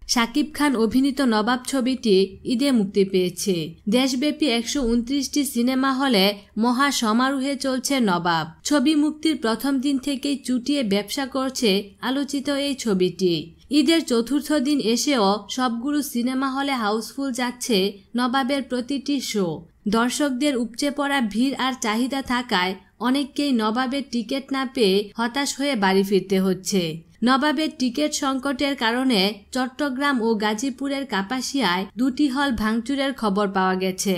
শাকিব খান অভিনীত নবাব ছবিটি ঈদে মুক্তি পেয়েছে। দেশব্যাপী 129টি সিনেমা হলে মহা সমারোহে চলছে নবাব। ছবি মুক্তির প্রথম দিন থেকেই চুটিয়ে ব্যবসা করছে আলোচিত এই ছবিটি। ঈদের চতুর্থ দিন এসেও সবগুলো সিনেমা হলে হাউসফুল যাচ্ছে নবাবের প্রতিটি শো। দর্শকদের উপচে পড়া ভিড় আর চাহিদা থাকায় অনেককেই নবাবের টিকিট না পেয়ে হতাশ হয়ে বাড়ি ফিরতে হচ্ছে। নবাবের টিকিট সংকটের কারণে চট্টগ্রাম ও গাজীপুরের কাপাসিয়ায় 2টি হল ভাঙচুরের খবর পাওয়া গেছে।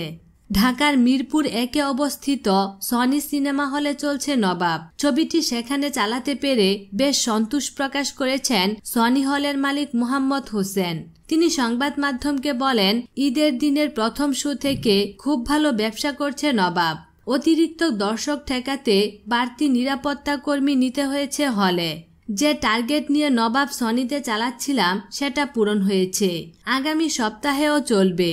ঢাকার মিরপুর 1-এ অবস্থিত সনি সিনেমা হলে চলছে নবাব। ছবিটি সেখানে চালাতে পেরে বেশ সন্তোষ প্রকাশ করেছেন সনি হলের মালিক মোহাম্মদ হোসেন। তিনি সংবাদ মাধ্যমকে বলেন, ঈদের দিনের প্রথম শো থেকে খুব ভালো ব্যবসা করছে নবাব। অতিরিক্ত দর্শক ঠেকাতে বাড়তি নিরাপত্তা কর্মী নিতে হয়েছে হলে। যে টার্গেট নিয়ে নবাব সনিতে চালাচ্ছিলাম সেটা পূরণ হয়েছে। আগামী সপ্তাহেও চলবে।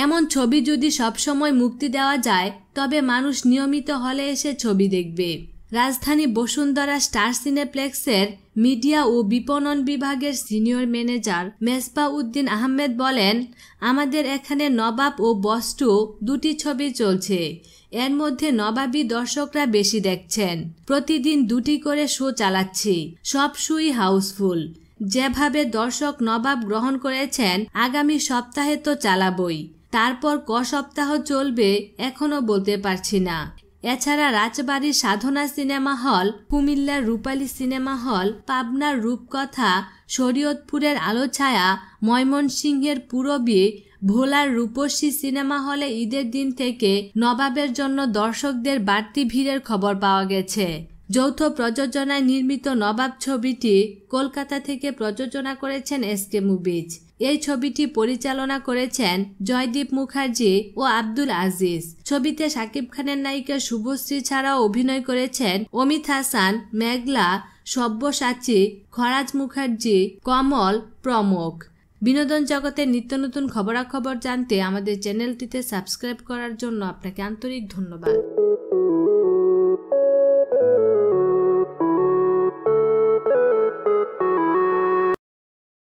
এমন ছবি যদি সবসময় মুক্তি দেওয়া যায় তবে মানুষ নিয়মিত হলে এসে ছবি দেখবে। রাজধানী বসুন্ধরা স্টার সিনেপ্লেক্সের মিডিয়া ও বিপণন বিভাগের সিনিয়র ম্যানেজার মেসবাহ উদ্দিন আহমেদ বলেন, আমাদের এখানে নবাব ও বস 2 দুটি ছবি চলছে। এর মধ্যে নবাবী দর্শকরা বেশি দেখছেন। প্রতিদিন 2টি করে শো চালাচ্ছি। সব শোই হাউসফুল। যেভাবে দর্শক নবাব গ্রহণ করেছেন আগামী সপ্তাহে তো চালাবই। তারপর ক সপ্তাহ চলবে এখনো বলতে পারছি না। এছাড়া রাজবাড়ির সাধনা সিনেমা হল, কুমিল্লার রূপালী সিনেমা হল, পাবনার রূপকথা, শরীয়তপুরের আলোছায়া, ময়মনসিংহের পূরবী, ভোলার রূপসী সিনেমা হলে ঈদের দিন থেকে নবাবের জন্য দর্শকদের বাড়তি ভিড়ের খবর পাওয়া গেছে। যৌথ প্রযোজনায় নির্মিত নবাব ছবিটি কলকাতা থেকে প্রযোজনা করেছেন এসকে মুভিজ। এই ছবিটি পরিচালনা করেছেন জয়দীপ মুখার্জি ও আব্দুল আজিজ। ছবিতে শাকিব খানের নায়িকা শুভশ্রী ছাড়াও অভিনয় করেছেন অমিত হাসান, মেঘলা, সব্যসাচী, খরাজ মুখার্জি, কমল প্রমুখ। বিনোদন জগতের নিত্য নতুন খবরাখবর জানতে আমাদের চ্যানেলটিতে সাবস্ক্রাইব করার জন্য আপনাকে আন্তরিক ধন্যবাদ।